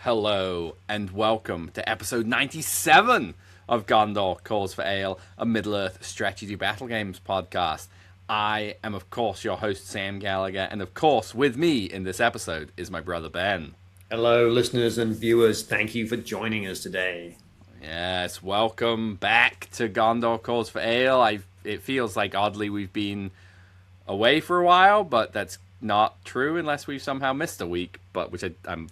Hello and welcome to episode 97 of Gondor Calls for Ale, a Middle-earth strategy battle games podcast. I am, of course, your host, Sam Gallagher, and of course, with me in this episode is my brother, Ben. Hello, listeners and viewers. Thank you for joining us today. Yes, welcome back to Gondor Calls for Ale. It feels like, oddly, we've been away for a while, but that's not true unless we've somehow missed a week, but which I'm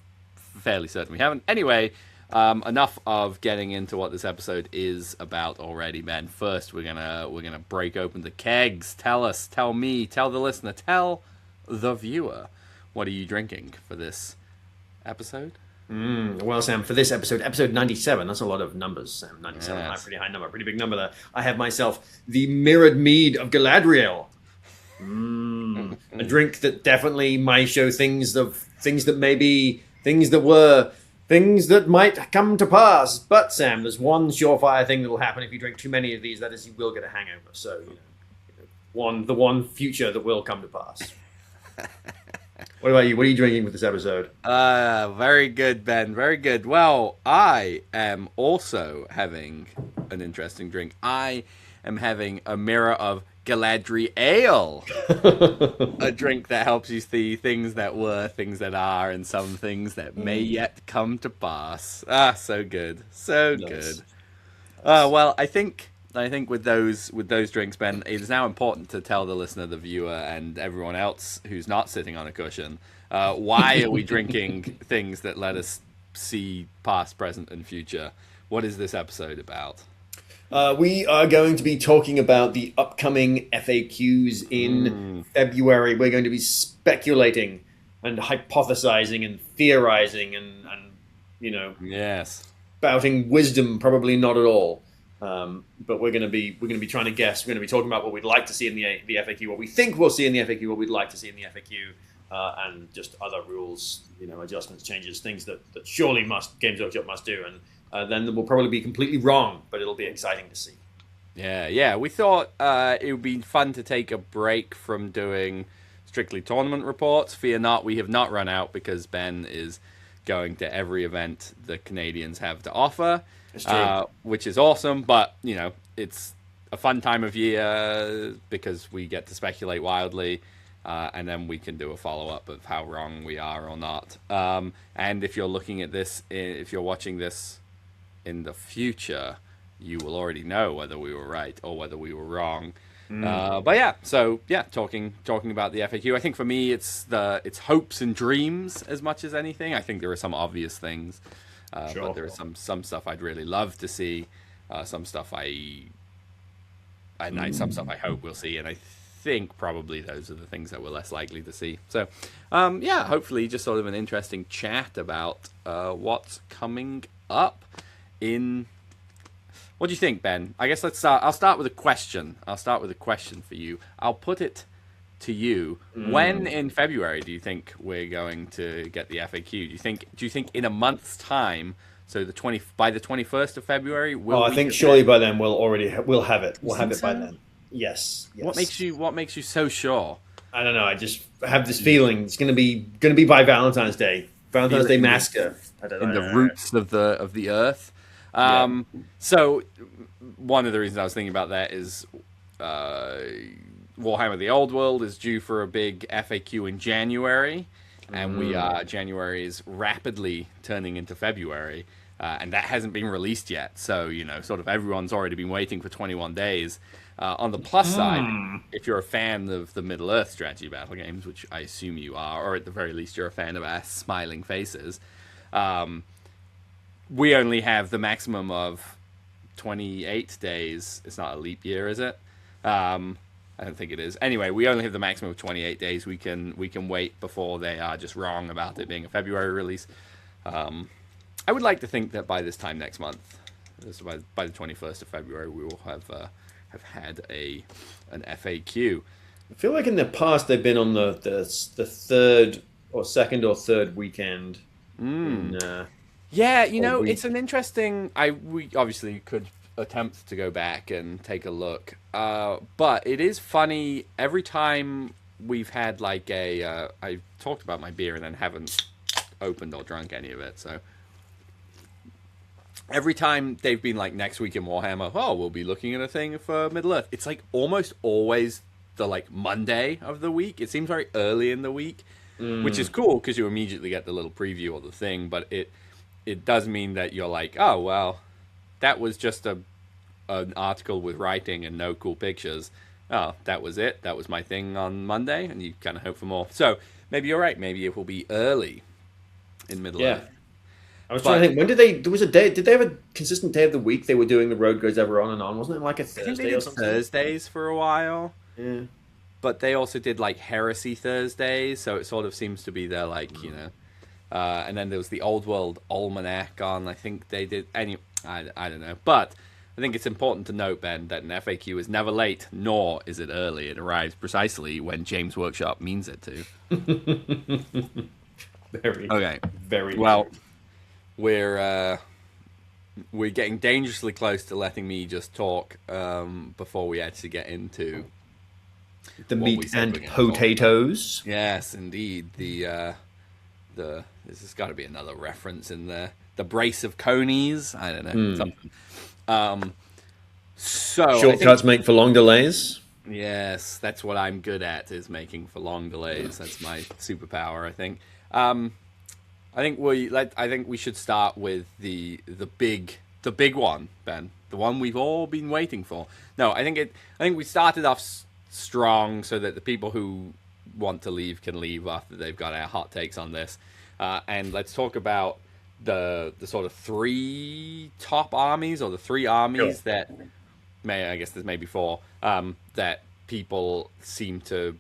fairly certain we haven't. Anyway, enough of getting into what this episode is about already, Ben. First, we're gonna break open the kegs. Tell the listener, tell the viewer, what are you drinking for this episode? Well, Sam, for this episode 97, that's a lot of numbers, Sam. 97, Yes. pretty high number, pretty big number there. I have myself the Mirrored Mead of Galadriel. A drink that definitely might show things that may be, things that were, things that might come to pass. But, Sam, there's one surefire thing that will happen if you drink too many of these, that is you will get a hangover. So, the one future that will come to pass. What about you? What are you drinking with this episode? Very good, Ben. Very good. Well, I am also having an interesting drink. I am having a Mirror of Galadriel Ale. A drink that helps you see things that were, things that are, and some things that may yet come to pass. So good. So Nice. good. Well, I think with those drinks, Ben, it is now important to tell the listener, the viewer, and everyone else who's not sitting on a cushion, why are we drinking things that let us see past, present, and future? What is this episode about? We are going to be talking about the upcoming FAQs in February. We're going to be speculating and hypothesizing and theorizing and Yes. spouting wisdom. Probably not at all. But we're going to be trying to guess. We're going to be talking about what we'd like to see in the FAQ, what we think we'll see in the FAQ, what we'd like to see in the FAQ, and just other rules, adjustments, changes, things that surely Games Workshop must do, and then we'll probably be completely wrong, but it'll be exciting to see. Yeah. We thought it would be fun to take a break from doing strictly tournament reports. Fear not, we have not run out because Ben is going to every event the Canadians have to offer. Which is awesome, but it's a fun time of year because we get to speculate wildly, and then we can do a follow-up of how wrong we are or not. And if you're looking at this, if you're watching this in the future, you will already know whether we were right or whether we were wrong. But talking about the FAQ, I think for me it's hopes and dreams as much as anything. I think there are some obvious things. Sure. But there is some stuff I'd really love to see, some stuff some stuff I hope we'll see, and I think probably those are the things that we're less likely to see. So, hopefully just sort of an interesting chat about what's coming up in... What do you think, Ben? I guess I'll start with a question. I'll start with a question for you. I'll put it to you. When in February do you think we're going to get the FAQ? Do you think in a month's time, so by the 21st of February, I think surely by then we'll have it. We'll have it by then. Yes. What makes you so sure? I don't know. I just have this feeling it's going to be by Valentine's Day. Valentine's Day massacre. I don't know. In the roots of the earth. So one of the reasons I was thinking about that is Warhammer the Old World is due for a big FAQ in January, and January is rapidly turning into February, and that hasn't been released yet. So sort of everyone's already been waiting for 21 days. On the plus side, if you're a fan of the Middle Earth strategy battle games, which I assume you are, or at the very least you're a fan of our smiling faces, we only have the maximum of 28 days. It's not a leap year, is it? I don't think it is. Anyway, we only have the maximum of 28 days. We can wait before they are just wrong about it being a February release. I would like to think that by this time next month, by the 21st of February, we will have had an FAQ. I feel like in the past they've been on the third or second or third weekend. It's an interesting... We obviously could attempt to go back and take a look. But it is funny, every time we've had I talked about my beer and then haven't opened or drunk any of it, so every time they've been like next week in Warhammer, oh, we'll be looking at a thing for Middle Earth. It's like almost always the like Monday of the week. It seems very early in the week, which is cool because you immediately get the little preview of the thing. But it does mean that you're like, oh well, that was just an article with writing and no cool pictures. Oh, that was it. That was my thing on Monday, and you kind of hope for more. So maybe you're right. Maybe it will be early in Middle Earth. I was trying to think, when did they, there was a day, did they have a consistent day of the week they were doing The Road Goes Ever On and On? Wasn't it like a Thursday I think they did or something? Thursdays for a while. Yeah. But they also did like Heresy Thursdays, so it sort of seems to be their like, you know. And then there was the Old World Almanac on, I think they did, I don't know. But I think it's important to note, Ben, that an FAQ is never late, nor is it early. It arrives precisely when James Workshop means it to. Very, Okay. very well. true. We're getting dangerously close to letting me just talk before we actually get into The what we meat said and we're gonna talk about. potatoes. Yes, indeed. This has got to be another reference in there. The brace of conies. I don't know. Something. So I think- Shortcuts make for long delays. Yes, that's what I'm good at, is making for long delays. That's my superpower, I think. I think we should start with the big one, Ben, the one we've all been waiting for. No, I think we started off strong so that the people who want to leave can leave after they've got our hot takes on this. And let's talk about the sort of three top armies, or the three armies that I guess there's maybe four, that people seem to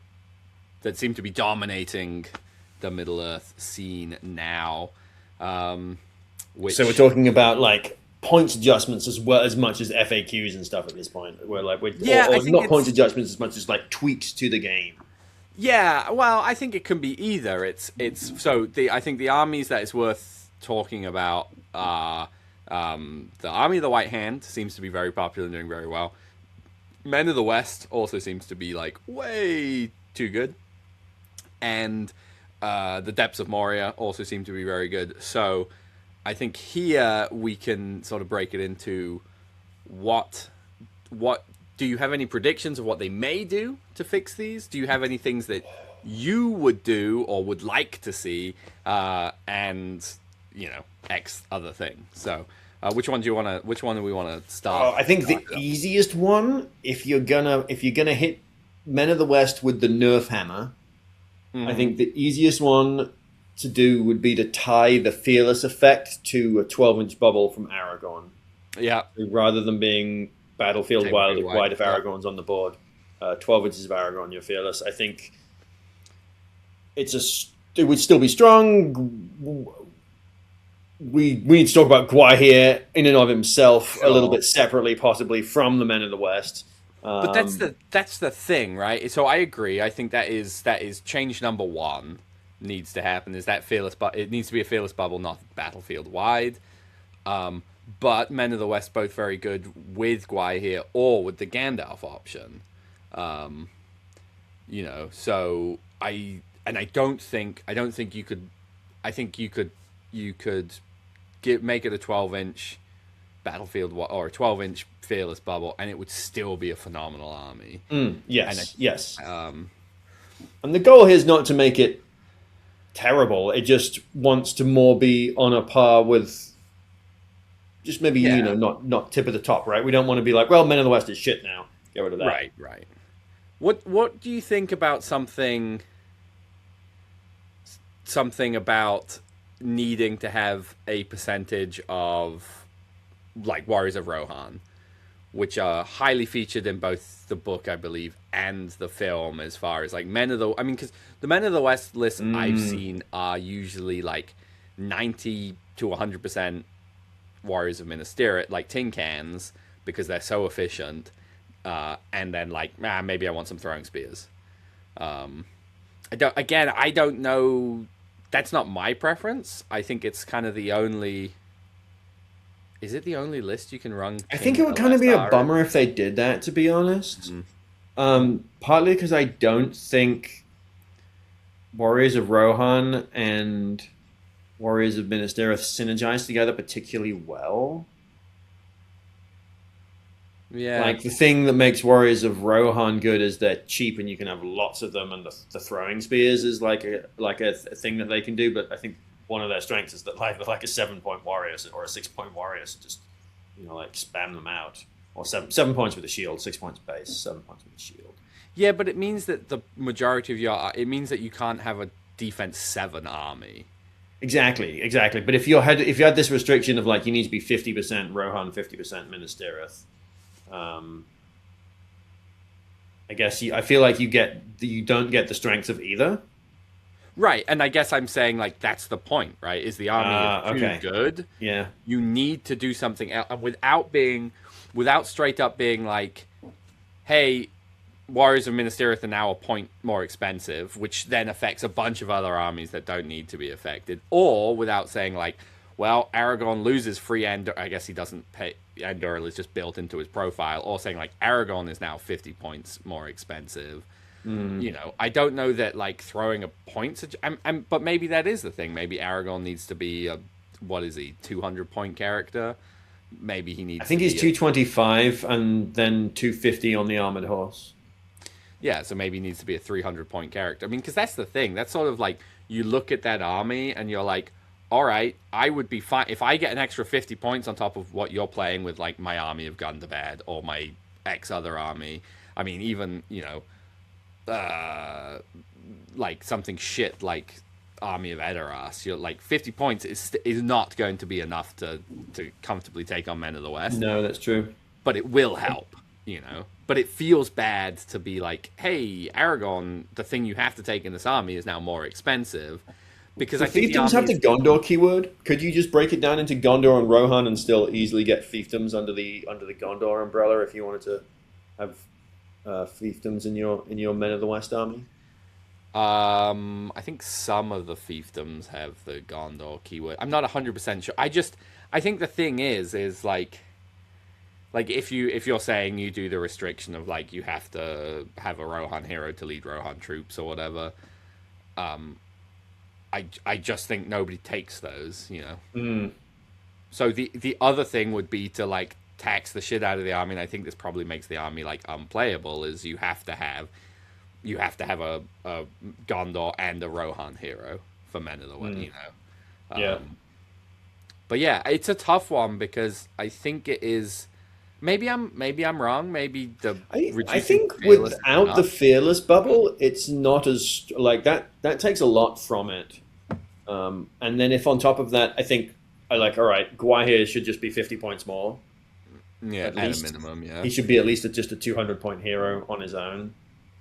be dominating the Middle Earth scene now. Which, So we're talking about like points adjustments as well, as much as FAQs and stuff at this point. We're like, or I think not points adjustments as much as like tweaks to the game. yeah, well, I think it can be either. I think the armies that is worth talking about are the Army of the White Hand seems to be very popular and doing very well. Men of the West also seems to be like way too good, and the Depths of Moria also seem to be very good. So I think here we can sort of break it into what do you have any predictions of what they may do to fix these? Do you have any things that you would do or would like to see, and you know, X other thing? So which one do we want to start? I think the easiest one, if you're gonna hit Men of the West with the Nerf hammer, I think the easiest one to do would be to tie the Fearless effect to a 12-inch bubble from Aragorn. Yeah. Rather than being Battlefield wide if yeah. Aragorn's on the board. 12 inches of Aragorn, you're Fearless. I think it would still be strong. We need to talk about Gwai here in and of himself a little bit separately, possibly from the Men of the West. But that's the thing, right? So I agree. I think that is change number one needs to happen. Is that Fearless? But it needs to be a Fearless bubble, not Battlefield wide. But Men of the West both very good with Gwai here, or with the Gandalf option. You know, so I don't think you could. I think you could make it a 12-inch Battlefield or a 12-inch Fearless bubble, and it would still be a phenomenal army. Yes. And the goal here is not to make it terrible. It just wants to more be on a par with, just maybe not tip of the top, right? We don't want to be like, well, Men of the West is shit now. Get rid of that. Right. What do you think about something about needing to have a percentage of like Warriors of Rohan, which are highly featured in both the book, I believe, and the film, as far as like because the Men of the West lists I've seen are usually like 90 to 100% Warriors of Minas Tirith, like tin cans, because they're so efficient, and then like maybe I want some throwing spears. I don't know. That's not my preference. I think it's kind of the only. Is it the only list you can run? I think it would kind of be a bummer if they did that, to be honest. Partly because I don't think Warriors of Rohan and Warriors of Minas Tirith synergize together particularly well. Yeah. Like the thing that makes Warriors of Rohan good is they're cheap and you can have lots of them, and the throwing spears is like a thing that they can do. But I think one of their strengths is that like a 7 point warrior or a 6 point warrior, so just like spam them out, or 7 points with a shield, 6 points base, 7 points with a shield. Yeah, but it means that the majority of it means that you can't have a defense 7 army. Exactly. But if you had this restriction of like you need to be 50% Rohan, 50% Minas Tirith, I guess I feel like you don't get the strength of either. Right, and I guess I'm saying like that's the point, right? Is the army is too good? Yeah. You need to do something else without straight up being like, hey, Warriors of Minas Tirith are now a point more expensive, which then affects a bunch of other armies that don't need to be affected. Or without saying like, well, Aragon loses free Endor. I guess he doesn't pay. Endor is just built into his profile. Or saying like Aragon is now 50 points more expensive. I don't know that like throwing a point, but maybe that is the thing. Maybe Aragon needs to be what is he, 200 point character? Maybe he needs. I think he's 225 and then 250 on the armored horse. Yeah, so maybe he needs to be a 300 point character. I mean, because that's the thing. That's sort of like you look at that army and you're like, all right, I would be fine if I get an extra 50 points on top of what you're playing with, like my army of Gundabad or my X other army. I mean, even like something shit like Army of Edoras, you're like 50 points is not going to be enough to comfortably take on Men of the West. No, that's true. But it will help, But it feels bad to be like, hey, Aragon, the thing you have to take in this army is now more expensive. Because I think fiefdoms have the Gondor keyword. Could you just break it down into Gondor and Rohan and still easily get fiefdoms under the Gondor umbrella if you wanted to have fiefdoms in your Men of the West army? I think some of the fiefdoms have the Gondor keyword. I'm not 100% sure. I think the thing is like if you're saying you do the restriction of like you have to have a Rohan hero to lead Rohan troops or whatever, I just think nobody takes those, So the other thing would be to like tax the shit out of the army, and I think this probably makes the army like unplayable, is you have to have a Gondor and a Rohan hero for Men of the West, Yeah. But yeah, it's a tough one because I think it is. Maybe I'm wrong. Maybe I think without the fearless bubble, it's not as like that. That takes a lot from it. And then if on top of that, I think all right, Gwahir should just be 50 points more. Yeah, at a minimum. Yeah, he should be at least just a 200-point hero on his own.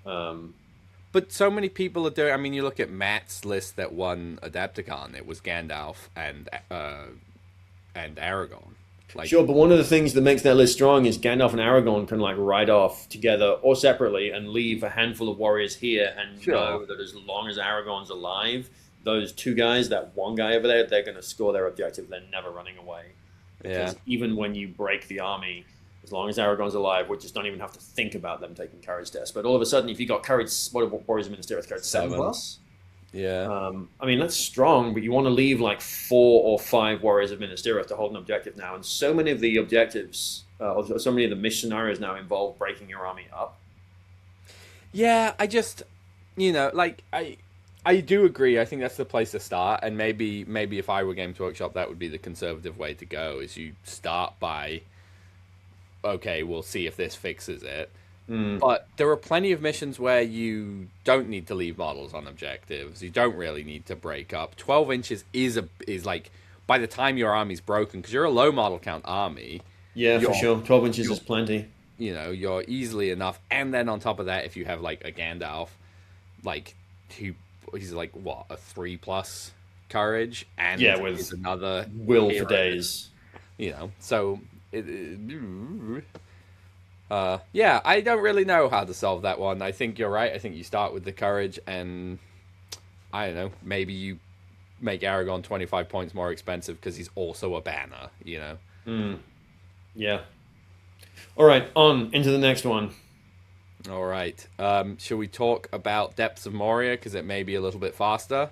But so many people are doing. I mean, you look at Matt's list that won Adepticon. It was Gandalf and Aragorn. Sure, but one of the things that makes that list strong is Gandalf and Aragorn can like ride off together or separately and leave a handful of warriors here and know that as long as Aragorn's alive, those two guys, that one guy over there, they're going to score their objective. They're never running away. Because even when you break the army, as long as Aragorn's alive, we just don't even have to think about them taking courage tests. But all of a sudden, if you got courage, what Warriors of Minas Tirith, courage 7+? Yeah. I mean, that's strong, but you want to leave like 4 or 5 Warriors of Minas Tirith to hold an objective now. And so many of the objectives, or so many of the mission scenarios now involve breaking your army up. Yeah, I just, I do agree. I think that's the place to start. And maybe if I were Games Workshop, that would be the conservative way to go, is you start by, okay, we'll see if this fixes it. But there are plenty of missions where you don't need to leave models on objectives. You don't really need to break up. 12 inches is like, by the time your army's broken, because you're a low model count army. Yeah, for sure. 12 inches is plenty. You're easily enough. And then on top of that, if you have like a Gandalf, like he's like what, a 3+ courage, and with another will hero, for days. So. I don't really know how to solve that one. I think you're right. I think you start with the courage, and I don't know, maybe you make Aragorn 25 points more expensive because he's also a banner, Yeah. All right, on into the next one. All right. Shall we talk about Depths of Moria, because it may be a little bit faster?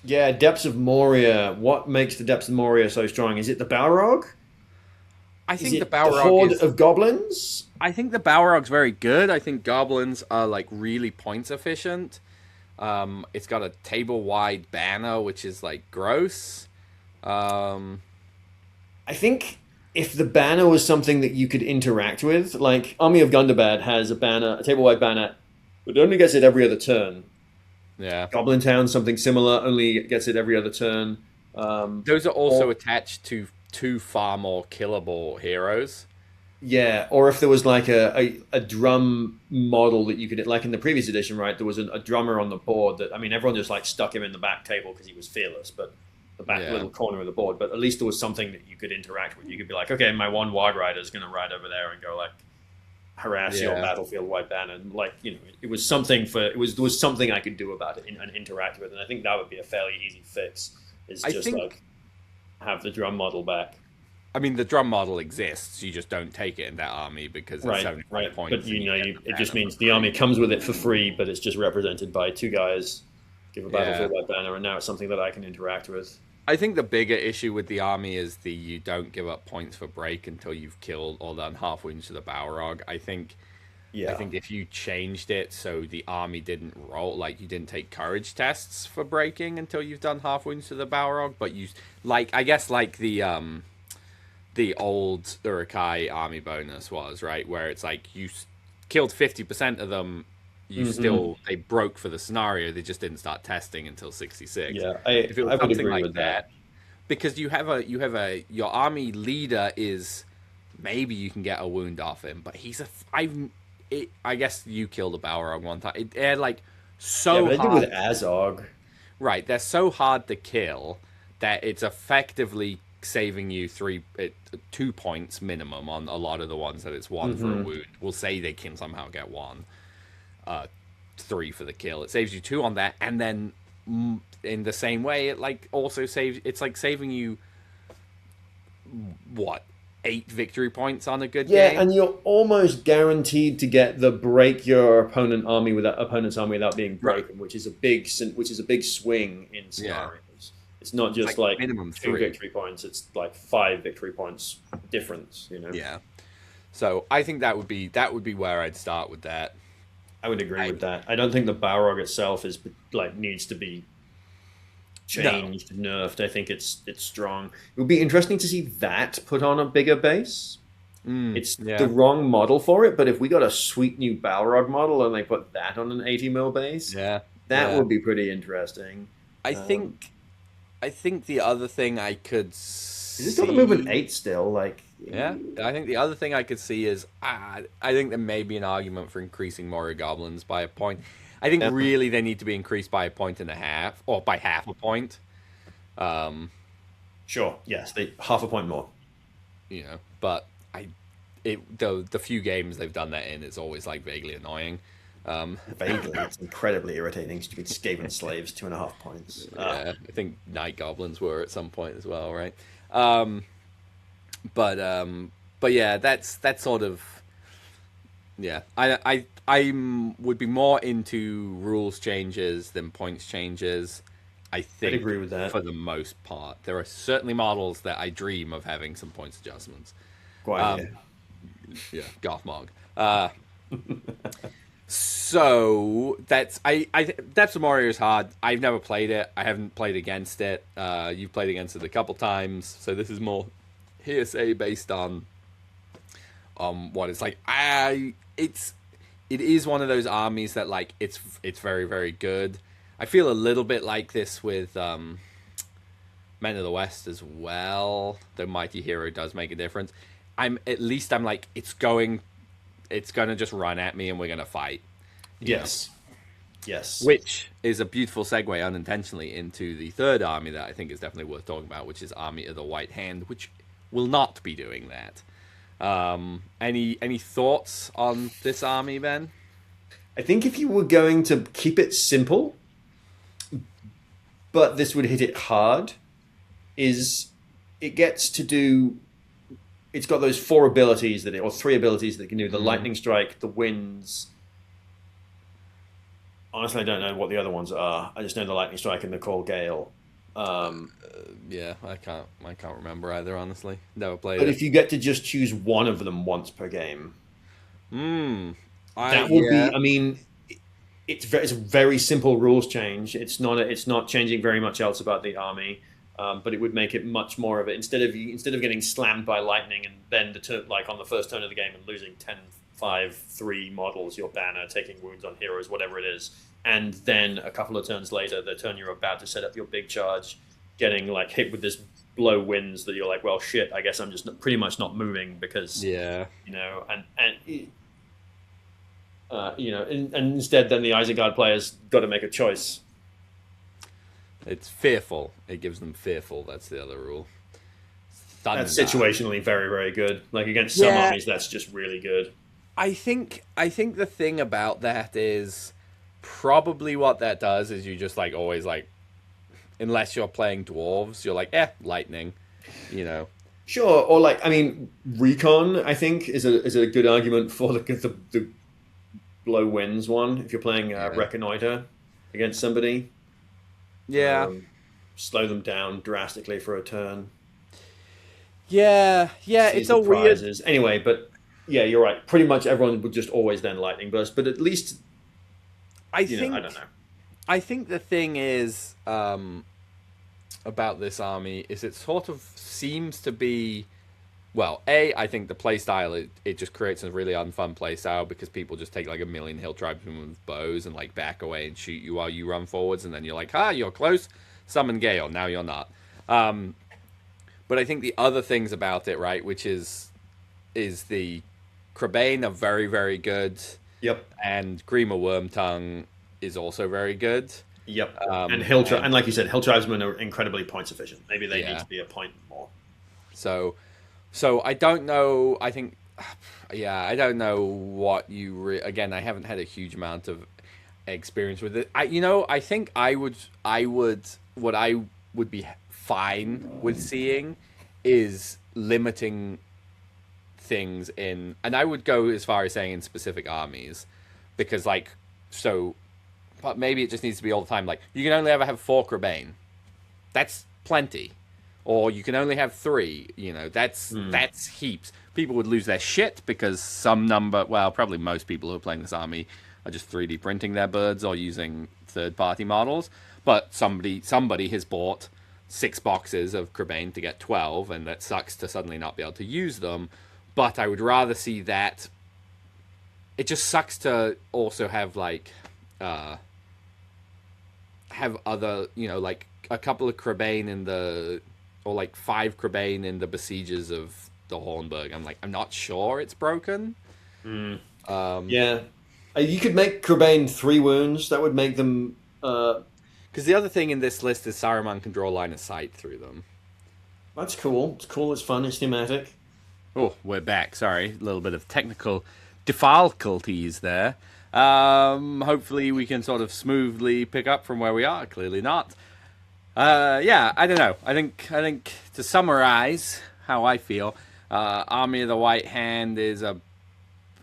Yeah, Depths of Moria. What makes the Depths of Moria so strong? Is it the Balrog? I Is think the it the Balrog horde of goblins? I think the Balrog's very good. I think goblins are like really points efficient. It's got a table-wide banner, which is like gross. Um, I think if the banner was something that you could interact with, like Army of Gundabad has a banner, a table-wide banner, but it only gets it every other turn. yeah, Goblin Town, something similar, only gets it every other turn. those are also Or attached to two far more killable heroes. yeah, or if there was like a drum model that you could, like in the previous edition, right? There was a drummer on the board that, I mean, everyone just like stuck him in the back table because he was fearless, but the back Yeah, little corner of the board. But at least there was something that you could interact with. You could be like, okay, my one Wide Rider is going to ride over there and go like harass your yeah. battlefield white banner. And like, you know, it was something for there was something I could do about it and interact with, and I think that would be a fairly easy fix. Is I just think. like have the drum model back. I mean, the drum model exists. You just don't take it in that army because it's Right, 75 right. points. But and you know, get the it just banner means for the army free. comes with it for free, but it's just represented by two guys. Give a Yeah. battlefield white banner, and now it's something that I can interact with. I think the bigger issue with the army is the you don't give up points for break until you've killed or done half wounds to the Balrog. I Yeah, think if you changed it so the army didn't roll, like you didn't take courage tests for breaking until you've done half wounds to the Balrog, but you like I guess like the old Urukai army bonus was, right, where it's like you killed 50% of them, you hmm still they broke for the scenario, they just didn't start testing until 66. yeah. If it was I would something agree like with that. that, because you have a your army leader is maybe you can get a wound off him, but I guess you killed a Balrog one time. They're like Yeah, so but I did with hard, Azog. right? They're so hard to kill that it's effectively saving you 2 points minimum on a lot of the ones that it's one for a hmm wound. We'll say they can somehow get one, 3 for the kill. It saves you 2 on that, and then in the same way, it like also saves. It's like saving you what 8 victory points on a good Yeah, game. and you're almost guaranteed to get the break your opponent's army without being Right. broken, which is a big swing in Yeah, scenarios. It's not just like like minimum two 3. victory points; it's like 5 victory points difference. You know. Yeah. So I think that would be where I'd start with that. I would agree I with that. I don't think the Balrog itself is like needs to be no. changed, nerfed. I think it's strong. It would be interesting to see that put on a bigger base. It's the Yeah. wrong model for it, but if we got a sweet new Balrog model and they put that on an 80 mil base, Yeah. that Yeah. would be pretty interesting. I Um, think I think the other thing I could is this got the movement see. 8 still? Like, Yeah, I think the other thing I could see is I think there may be an argument for increasing Moria Goblins by a point. I think yeah, really they need to be increased by a point and a half, or by half a point. Um, sure. Yes, half a point more. but the few games they've done that in, it's always like vaguely annoying. Um, Vaguely, it's incredibly irritating. Stupid Skaven slaves, 2.5 points. yeah, I think Night Goblins were at some point as well, right? Um, but yeah, that's sort of yeah. I would be more into rules changes than points changes. I I'd think agree with that. for the most part, there are certainly models that I dream of having some points adjustments. Quite, yeah. Yeah, Gothmog. So Depths of Moria is hard. I've never played it. I haven't played against it. You've played against it a couple times, so this is more hearsay based on what it's like. It is one of those armies that like it's very very good. I feel a little bit like this with Men of the West as well. The Mighty Hero does make a difference. I'm like it's gonna just run at me and we're gonna fight. You know? Yes. Yes. Which is a beautiful segue unintentionally into the third army that I think is definitely worth talking about, which is Army of the White Hand, which will not be doing that. Any thoughts on this army, Ben? I think if you were going to keep it simple, but this would hit it hard, is it gets to do. It's got those 4 abilities or 3 abilities that it can do: the lightning strike, the winds. Honestly, I don't know what the other ones are. I just know the lightning strike and the call gale. Yeah, I can't remember either. Honestly, never played But it. if you get to just choose one of them once per game, Hmm. that will Yeah. be. I mean, it's a very simple rules change. It's not changing very much else about the army. But it would make it much more of it instead of getting slammed by lightning and then like on the first turn of the game and losing 10-5-3 models, your banner taking wounds on heroes, whatever it is, and then a couple of turns later, the turn you're about to set up your big charge, getting like hit with this blow winds that you're like, well, shit, I guess I'm just pretty much not moving because Yeah. and instead then the Isengard players got to make a choice. It's fearful. It gives them fearful. That's the other rule. Thunder. That's situationally very, very good. Like against some armies, that's just really good. I think the thing about that is probably what that does is you just like always like, unless you're playing dwarves, you're like, lightning, you know. Sure, or like I mean, recon I think is a good argument for the blow winds one if you're playing reconnoiter against somebody. Yeah. Slow them down drastically for a turn. Yeah, it's a weird. Anyway, but yeah, you're right. Pretty much everyone would just always then lightning burst, but at least I think I don't know. I think the thing is about this army is it sort of seems to be, well, I think the playstyle it just creates a really unfun playstyle because people just take like a million hill tribesmen with bows and like back away and shoot you while you run forwards, and then you're like, you're close, summon Gale. Now you're not. But I think the other things about it, right, which is the Crebain are very, very good. Yep. And Grima Wormtongue is also very good. Yep. And like you said, Hill Tribesmen are incredibly points efficient. Maybe they need to be a point more. So I don't know. I think, I don't know what you again. I haven't had a huge amount of experience with it. I think I would what I would be fine with seeing is limiting things in, and I would go as far as saying in specific armies, because but maybe it just needs to be all the time. Like you can only ever have 4 Crebain. That's plenty. Or you can only have 3. That's heaps. People would lose their shit because probably most people who are playing this army are just 3D printing their birds or using third-party models. But somebody has bought 6 boxes of Crebain to get 12, and that sucks to suddenly not be able to use them. But I would rather see that. It just sucks to also have have other, like a couple of Crebain or like 5 Crebain in the besieges of the Hornburg. I'm not sure it's broken. Yeah. You could make Crebain 3 wounds. That would make them. Because the other thing in this list is Saruman can draw line of sight through them. That's cool. It's cool. It's fun. It's thematic. Oh, we're back. Sorry, a little bit of technical difficulties there. Hopefully we can sort of smoothly pick up from where we are. Clearly not. I don't know. I think to summarize how I feel, Army of the White Hand is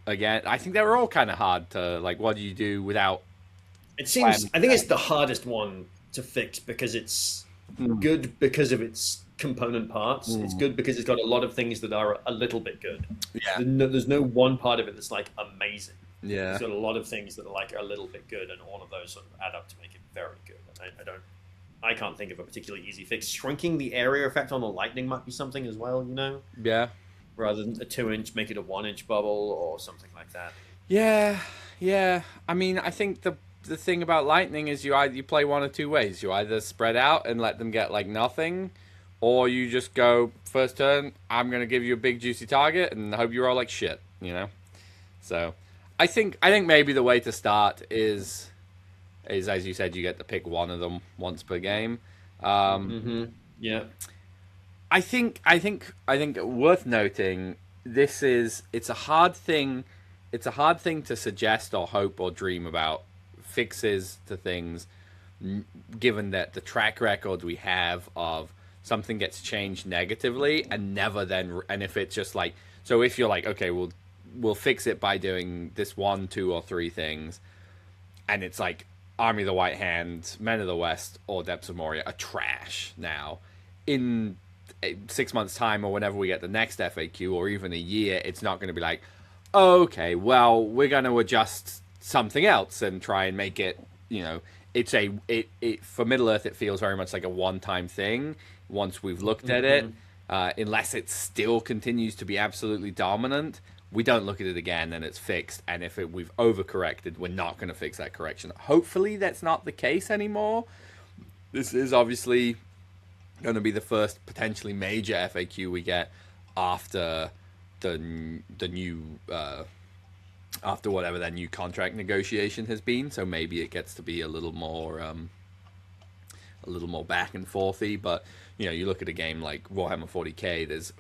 again, I think they were all kind of hard to, like, what do you do without... I think it's the hardest one to fix because it's good because of its component parts. It's good because it's got a lot of things that are a little bit good. Yeah. There's no one part of it that's like amazing. Yeah. It's got a lot of things that are like a little bit good, and all of those sort of add up to make it very good. I can't think of a particularly easy fix. Shrinking the area effect on the lightning might be something as well, Yeah. Rather than a 2-inch, make it a 1-inch bubble or something like that. Yeah. I mean, I think the thing about lightning is you play one of 2 ways. You either spread out and let them get like nothing, or you just go first turn, I'm gonna give you a big juicy target and hope you roll like shit. So I think maybe the way to start is as you said, you get to pick one of them once per game. Yeah. I think worth noting, it's a hard thing to suggest or hope or dream about fixes to things, given that the track record we have of something gets changed negatively and never then, and if it's just like, so if you're like, okay, we'll fix it by doing this 1, 2, or 3 things, and it's like Army of the White Hand, Men of the West, or Depths of Moria are trash now. In 6 months' time, or whenever we get the next FAQ, or even a year, it's not going to be like, okay, well, we're going to adjust something else and try and make it, it's for Middle Earth, it feels very much like a one-time thing once we've looked at it. Unless it still continues to be absolutely dominant, we don't look at it again and it's fixed. And if we've overcorrected, we're not going to fix that correction. Hopefully that's not the case anymore. This is obviously going to be the first potentially major FAQ we get after the new after whatever that new contract negotiation has been. So maybe it gets to be a little more back and forthy. But you look at a game like Warhammer 40k. There's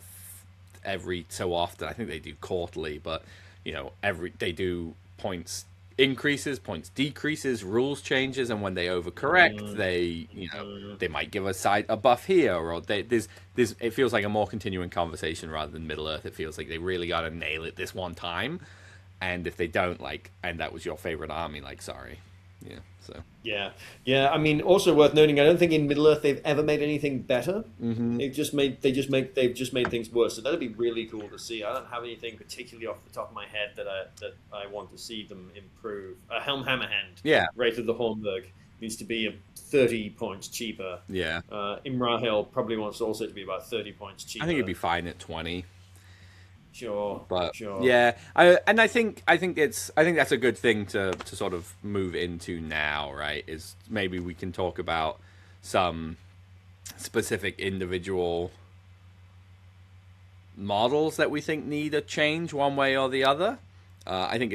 every so often, I think they do quarterly, but they do points increases, points decreases, rules changes, and when they overcorrect, they might give a buff here, or there's it feels like a more continuing conversation rather than Middle Earth. It feels like they really got to nail it this one time, and if they don't, and that was your favorite army, sorry. I mean, also worth noting, I don't think in Middle Earth they've ever made anything better. They've just made things worse. So that'd be really cool to see. I don't have anything particularly off the top of my head that I want to see them improve. Helm Hammerhand, Wraith of the Hornburg, needs to be 30 points cheaper. Imrahil probably wants also to be about 30 points cheaper. I think it'd be fine at 20. Sure, yeah, I think that's a good thing to sort of move into now, right? Is maybe we can talk about some specific individual models that we think need a change one way or the other. I think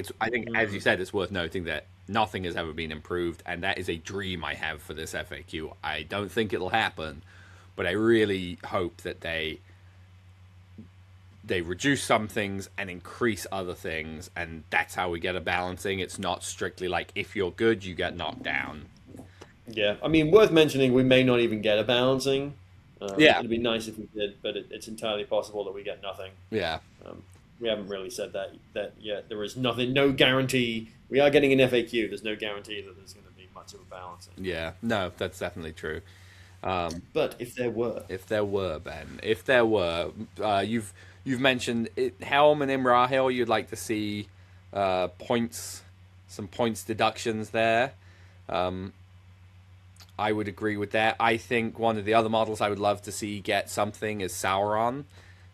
as you said, it's worth noting that nothing has ever been improved, and that is a dream I have for this FAQ. I don't think it'll happen, but I really hope that they reduce some things and increase other things, and that's how we get a balancing. It's not strictly like if you're good, you get knocked down. Yeah, I mean, worth mentioning, we may not even get a balancing. It'd be nice if we did, but it's entirely possible that we get nothing. Yeah. We haven't really said that yet. There is nothing, no guarantee. We are getting an FAQ. There's no guarantee that there's going to be much of a balancing. Yeah, no, that's definitely true. But if there were, Ben, you've mentioned Helm and Imrahil. You'd like to see some points deductions there. I would agree with that. I think one of the other models I would love to see get something is Sauron.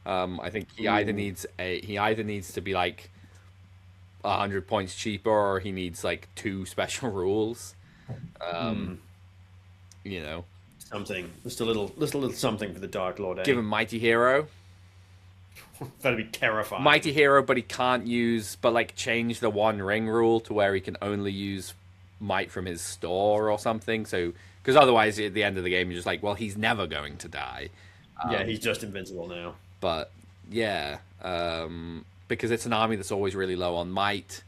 I think he either needs to be 100 points cheaper, or he needs 2 special rules. Something, just a little something for the Dark Lord. Give him Mighty Hero. That'd be terrifying. Mighty Hero, but he can't use, change the One Ring rule to where he can only use might from his store or something. So, because otherwise at the end of the game you're just he's never going to die. He's just invincible now. But yeah, because it's an army that's always really low on might,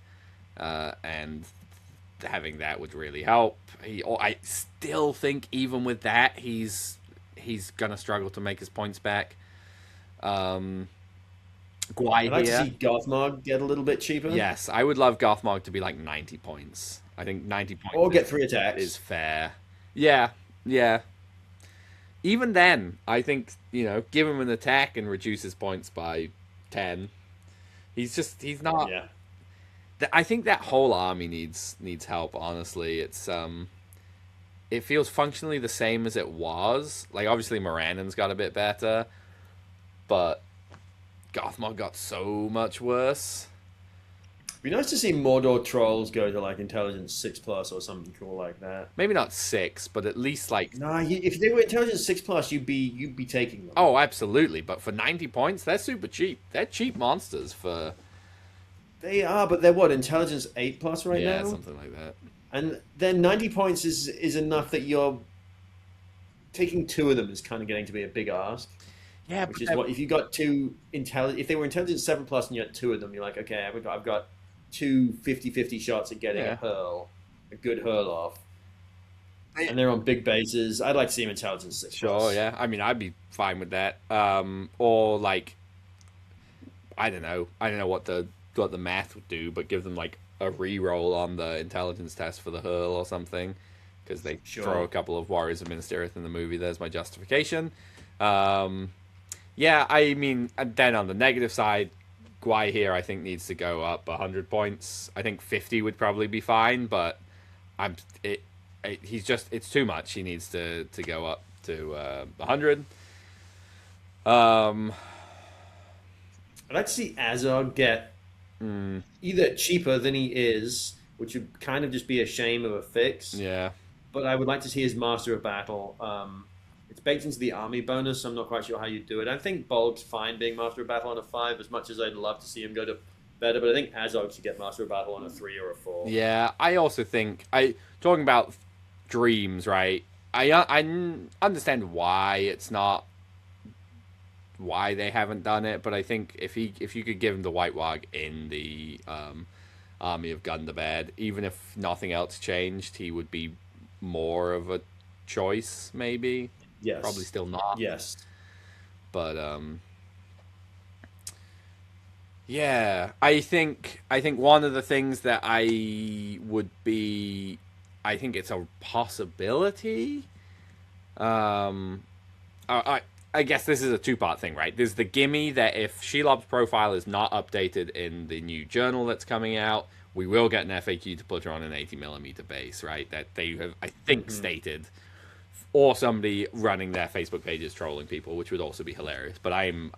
and having that would really help. I still think even with that, he's gonna struggle to make his points back. I'd like to see Gothmog get a little bit cheaper. Yes, I would love Gothmog to be 90 points. I think 90 points or get 3 attacks is fair. Yeah. Even then, I think give him an attack and reduce his points by 10. He's not. Yeah. I think that whole army needs help. Honestly, it feels functionally the same as it was. Obviously, Morannon's got a bit better, but Gothmog got so much worse. It'd be nice to see Mordor trolls go to intelligence 6+ or something cool like that. Maybe not 6, but at least if they were intelligence 6+, you'd be taking them. Oh, absolutely! But for 90 points, they're super cheap. They're cheap monsters for. They are, but they're what, intelligence 8+ right now? Yeah, something like that. And then 90 points is enough that you're taking 2 of them is kind of getting to be a big ask. Yeah, which is what if you got 2 if they were intelligence 7+ and you had 2 of them, you're like, okay, I've got 2 50-50 shots at getting a good hurl off. And they're on big bases. I'd like to see them intelligence 6+. Sure, yeah. I mean, I'd be fine with that. Or I don't know what the what the math would do, but give them like a re-roll on the intelligence test for the hurl or something, because they throw a couple of Warriors of Minas Tirith in the movie. There's my justification. Yeah, I mean, and then on the negative side, Guai here I think needs to go up 100 points. I think 50 would probably be fine, but he's just, it's too much. He needs to go up to 100. I'd like to see Azog get either cheaper than he is, which would kind of just be a shame of a fix. Yeah. But I would like to see his Master of Battle. It's baked into the army bonus, so I'm not quite sure how you do it. I think Bolg's fine being Master of Battle on a 5, as much as I'd love to see him go to better, but I think Azog should get Master of Battle on a 3 or a 4. Yeah, I also think, talking about dreams, right? I understand why it's not, why they haven't done it, but I think if you could give him the White Wog in the Army of Gundabad, even if nothing else changed, he would be more of a choice, maybe. Yes. Probably still not. Yes. But yeah, I think one of the things that I think it's a possibility. I guess this is a two-part thing, right? There's the gimme that if Shelob's profile is not updated in the new journal that's coming out, we will get an FAQ to put her on an 80mm base, right? That they have, I think, stated. Or somebody running their Facebook pages trolling people, which would also be hilarious. But I am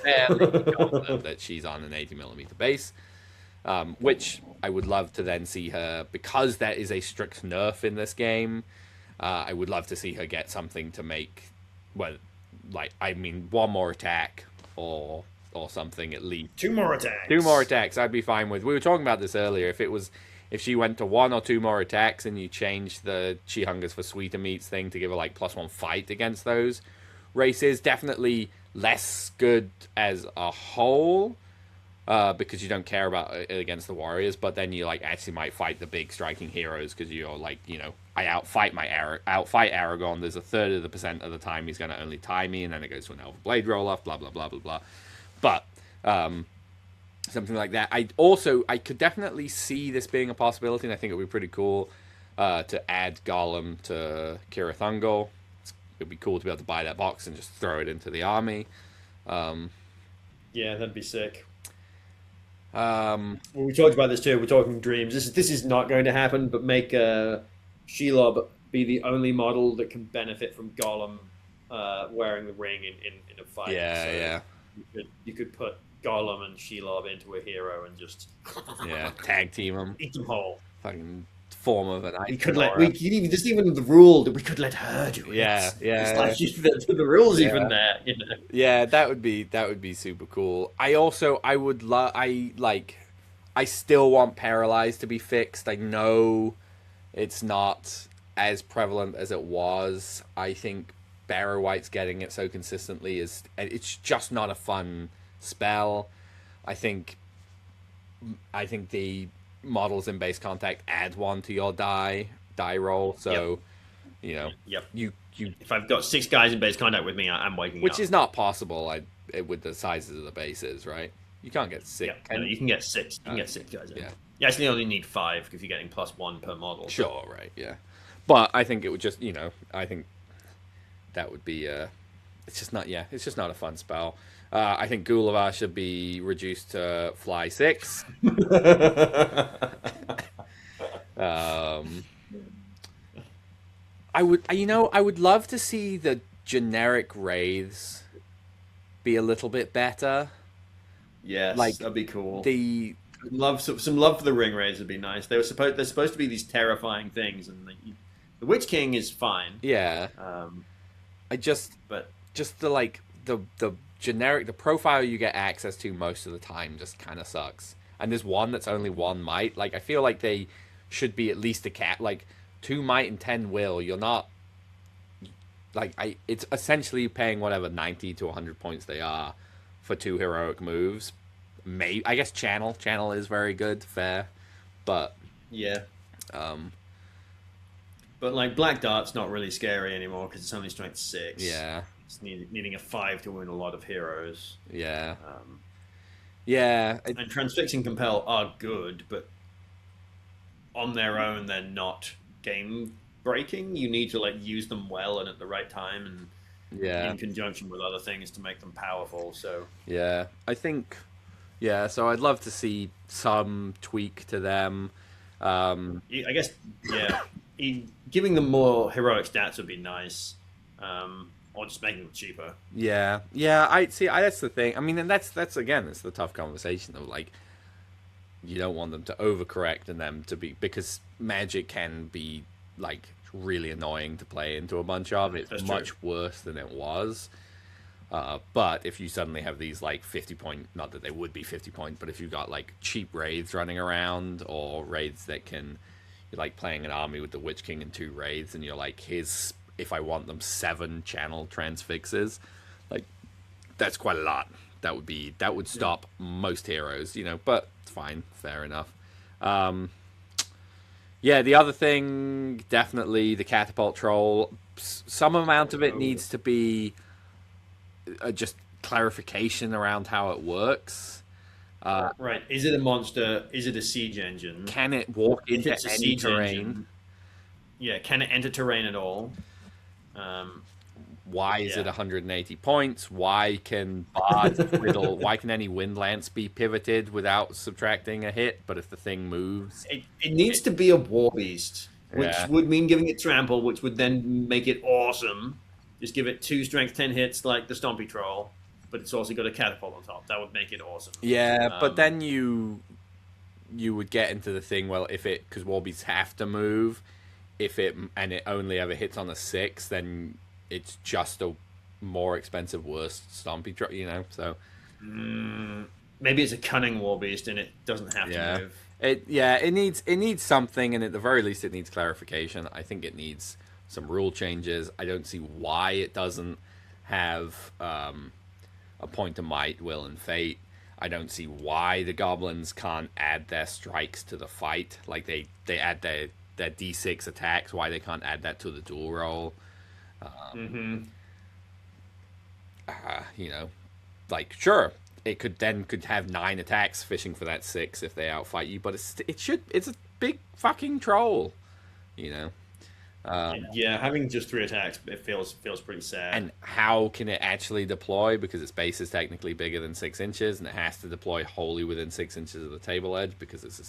fairly confident that she's on an 80mm base, which I would love to then see her, because there is a strict nerf in this game. I would love to see her get something to make, well, like, I mean, one more attack or something at least. 2 more attacks. 2 more attacks I'd be fine with. We were talking about this earlier. If she went to 1 or 2 more attacks and you changed the She Hungers for Sweeter Meats thing to give her like +1 fight against those races, definitely less good as a whole, because you don't care about it against the warriors, but then you like actually might fight the big striking heroes because you're like, you know, I outfight Aragorn. There's a third of the percent of the time he's going to only tie me, and then it goes to an Elven Blade roll off, blah blah blah blah blah. But something like that. I could definitely see this being a possibility, and I think it would be pretty cool to add Gollum to Cirith Ungol. It'd be cool to be able to buy that box and just throw it into the army. Yeah, that'd be sick. Well, we talked about this too. We're talking dreams. This is not going to happen, but make Shelob be the only model that can benefit from Gollum wearing the ring in a fight. Yeah, so yeah. You could put Gollum and Shelob into a hero and just tag team them, eat them whole. Fucking form of an ice. We could even the rule that we could let her do it. Yeah. It's like the rules even there, you know. Yeah, that would be super cool. I still want Paralyzed to be fixed. I know it's not as prevalent as it was. I think Barrow White's getting it so consistently it's just not a fun spell. I think the models in base contact add 1 to your die roll, so you know, you if I've got 6 guys in base contact with me, I'm waking which up. is not possible with the sizes of the bases, right? You can't get 6. You can get 6. You can get 6 guys in. You actually only need 5 if you're getting +1 per model. Sure, right, yeah. But I think it would just, you know, I think that would be it's just not a fun spell. I think Gulavar should be reduced to fly 6. I would love to see the generic wraiths be a little bit better. Yes, like, that'd be cool. Some love for the ring wraiths would be nice. They're supposed to be these terrifying things, and the Witch King is fine. Yeah. The generic, the profile you get access to most of the time just kind of sucks. And there's one that's only 1 might. Like, I feel like they should be at least a cap. Like, 2 might and 10 will. You're not, like, it's essentially paying whatever 90 to 100 points they are for 2 heroic moves. I guess channel is very good, fair, but yeah. But like Black Dart's not really scary anymore because it's only strength 6. Yeah. It's needing a 5 to win a lot of heroes. Yeah. Yeah, And transfix and compel are good, but on their own, they're not game breaking. You need to like use them well and at the right time, and yeah, in conjunction with other things to make them powerful. So yeah. I think, yeah. So I'd love to see some tweak to them. I guess, yeah, giving them more heroic stats would be nice, or just making them cheaper. Yeah, yeah. I see. That's the thing. I mean, and that's again, it's the tough conversation of like you don't want them to overcorrect and them to be because Magic can be like really annoying to play into a bunch of. It's That's true. much worse than it was. But if you suddenly have these like 50 point, not that they would be 50 point, but if you've got like cheap raids running around or raids that can, you're like playing an army with the Witch King and 2 raids, and you're like, here's if I want them 7 channel transfixes, like that's quite a lot. That would Yeah. stop most heroes, but it's fine, fair enough. Um, yeah, the other thing, definitely the catapult troll. Some amount of it Oh, needs to be just clarification around how it works. right. Is it a monster? Is it a siege engine? Can it walk If into it's a any siege terrain? engine, yeah, can it enter terrain at all? Um, Why is it yeah. 180 points? Why can bards twiddle? Why can any wind lance be pivoted without subtracting a hit? But if the thing moves, It needs to be a war beast, which yeah, would mean giving it trample, which would then make it awesome. Just give it 2 strength 10 hits like the Stompy Troll, but it's also got a catapult on top. That would make it awesome. yeah. But Um, then you would get into the thing. Well, if it because warbeasts have to move, if it and it only ever hits on a 6, then it's just a more expensive, worse stompy So Maybe it's a cunning war beast and it doesn't have to yeah, move. it needs something, and at the very least, it needs clarification. I think it needs some rule changes. I don't see why it doesn't have a point of might, will, and fate. I don't see why the goblins can't add their strikes to the fight. Like they add their d6 attacks. Why they can't add that to the duel roll? Hmm. You know, like sure, it could have 9 attacks fishing for that 6 if they outfight you, but it's a big fucking troll, you know. Yeah, having just 3 attacks, it feels pretty sad. And how can it actually deploy? Because its base is technically bigger than 6 inches, and it has to deploy wholly within 6 inches of the table edge because it's a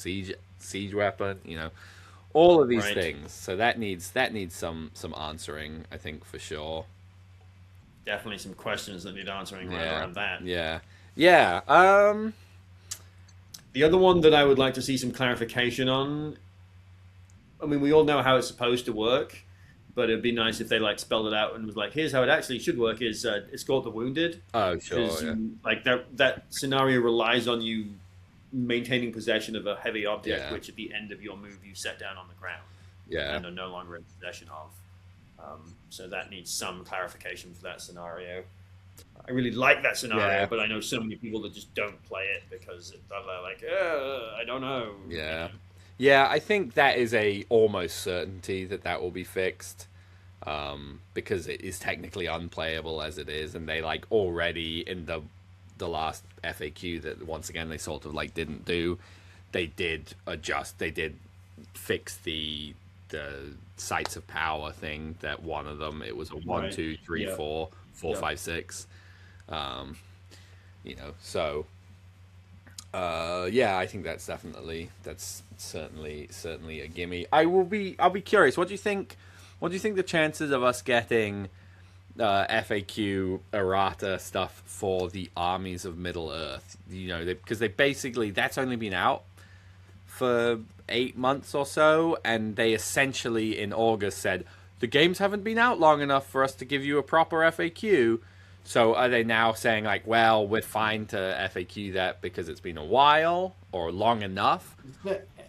siege weapon. All of these Right. things. So that needs some answering, I think, for sure. Definitely some questions that need answering right Yeah, around that. yeah, yeah. The other one that I would like to see some clarification on, I mean, we all know how it's supposed to work, but it'd be nice if they like spelled it out and was like, "Here's how it actually should work: is escort the wounded," Oh, sure, because yeah, like that scenario relies on you maintaining possession of a heavy object, yeah, which at the end of your move you set down on the ground yeah. and are no longer in possession of. So that needs some clarification for that scenario. I really like that scenario, Yeah, but I know so many people that just don't play it because they're like, I don't know, you yeah, know. yeah. I think that is a almost certainty that will be fixed. Because it is technically unplayable as it is, and they like already in the last FAQ that once again they sort of like didn't do. They did adjust. They did fix the sites of power thing. That one of them it was a one, Right. two, three, Yeah. four, four, Yeah. 5, 6. Um, so yeah, I think that's certainly a gimme. I'll be curious. What do you think? What do you think the chances of us getting FAQ errata stuff for the armies of Middle Earth? Because they basically that's only been out for 8 months or so, and they essentially in August said the games haven't been out long enough for us to give you a proper FAQ. So are they now saying like, well, we're fine to FAQ that because it's been a while or long enough?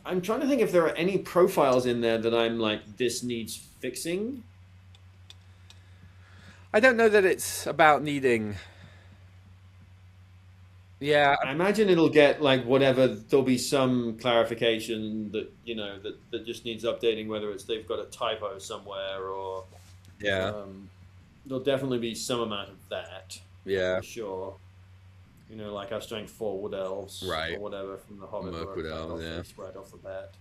I'm trying to think if there are any profiles in there that I'm like, this needs fixing. I don't know that it's about needing. Yeah, I imagine it'll get like whatever. There'll be some clarification that that just needs updating, whether it's they've got a typo somewhere or yeah, there'll definitely be some amount of that yeah, for sure. You know, like our strength 4 wood elves Right. or whatever from the Hobbit. Mirkwood elves, yeah. Right off the bat.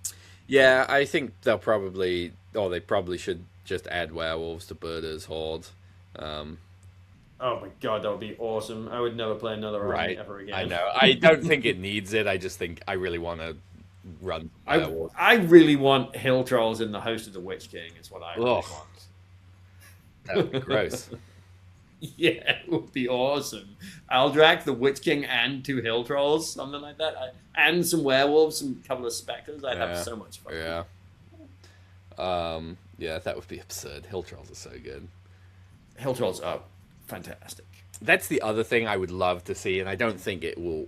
Yeah, I think they'll probably, or they probably should just add werewolves to Burda's horde. Um, Oh my god, that would be awesome. I would never play another army right. ever again. I know. I don't think it needs it. I just think I really want to run werewolves. I really want hill trolls in the host of the Witch King. Is what I really Ugh. want. That would be gross. Yeah, it would be awesome. Aldrak, the Witch King, and 2 hill trolls, something like that, and some werewolves, and a couple of specters. I'd have so much fun. Yeah. Yeah, that would be absurd. Hill trolls are so good. Hill trolls are fantastic. That's the other thing I would love to see, and I don't think it will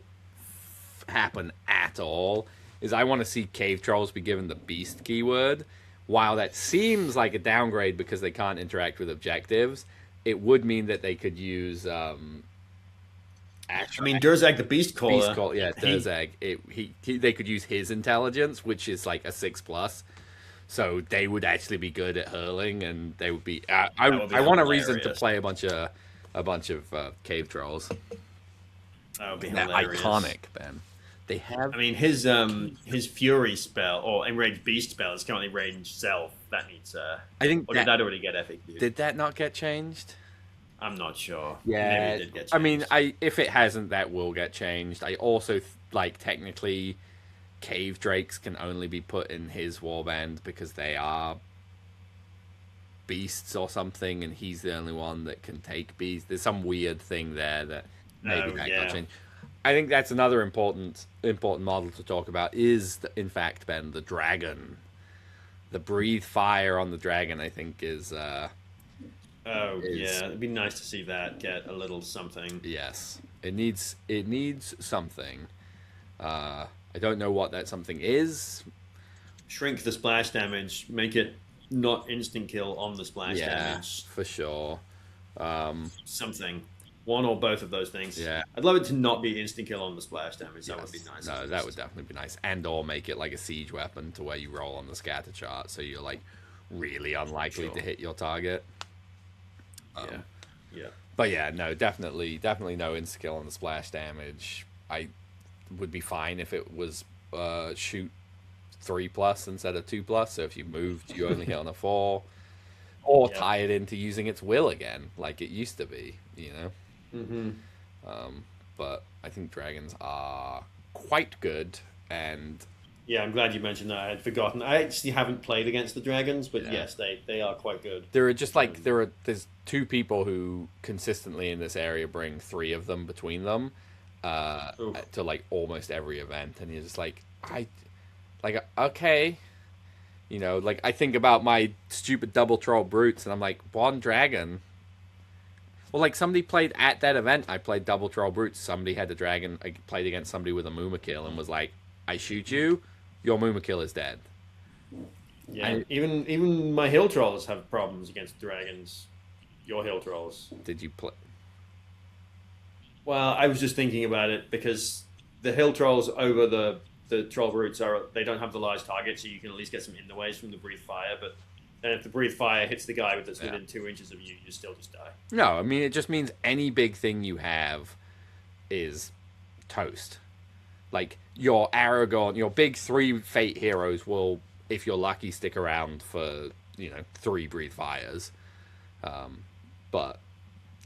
happen at all, is I want to see cave trolls be given the beast keyword. While that seems like a downgrade because they can't interact with objectives, it would mean that they could use I mean, Durzag the Beast Caller. Beast Call, yeah, Durzag. They could use his intelligence, which is like a 6+. So they would actually be good at hurling, and they would be. I want a reason to play a bunch of cave trolls. That would be They're hilarious. iconic, Ben. They have. I mean, his Fury spell or Enraged Beast spell is currently range self. That needs. I think. Or did that already get FAQ? Did that not get changed? I'm not sure. Yeah, Maybe it did get changed. I mean, if it hasn't, that will get changed. I also technically, cave drakes can only be put in his warband because they are beasts or something, and he's the only one that can take beasts. There's some weird thing there that maybe got changed. I think that's another important model to talk about is, in fact, Ben, the dragon. The breathe fire on the dragon, I think, is... yeah, it'd be nice to see that get a little something. Yes, it needs something. I don't know what that something is. Shrink the splash damage, make it not instant kill on the splash damage. For sure. Something. One or both of those things. Yeah. I'd love it to not be instant kill on the splash damage. That would be nice. No, that would definitely be nice. And or make it like a siege weapon to where you roll on the scatter chart, so you're like really unlikely to hit your target. Yeah. But yeah, no, definitely no insta kill on the splash damage. I would be fine if it was shoot 3+ instead of 2+. So if you moved, you only hit on a 4, or tie it into using its will again, like it used to be. You know. Mm-hmm. But I think dragons are quite good, and yeah, I'm glad you mentioned that. I had forgotten. I actually haven't played against the dragons, but yes, they are quite good. There are just there's 2 people who consistently in this area bring 3 of them between them to like almost every event, and you're just like okay, you know, like I think about my stupid double troll brutes, and I'm like, 1 dragon. Well, like somebody played at that event. I played double troll brutes. Somebody had the dragon. I played against somebody with a Mumakil and was like, I shoot you, your Mumakil is dead. Yeah, even my hill trolls have problems against dragons. Your hill trolls. Did you play? Well, I was just thinking about it because the hill trolls over the troll brutes they don't have the large target, so you can at least get some in the ways from the breathe fire, but then if the breathe fire hits the guy that's within 2 inches of you, you still just die. No, I mean, it just means any big thing you have is toast. Like, your Aragorn, your big 3 Fate heroes will, if you're lucky, stick around for, 3 breathe fires. But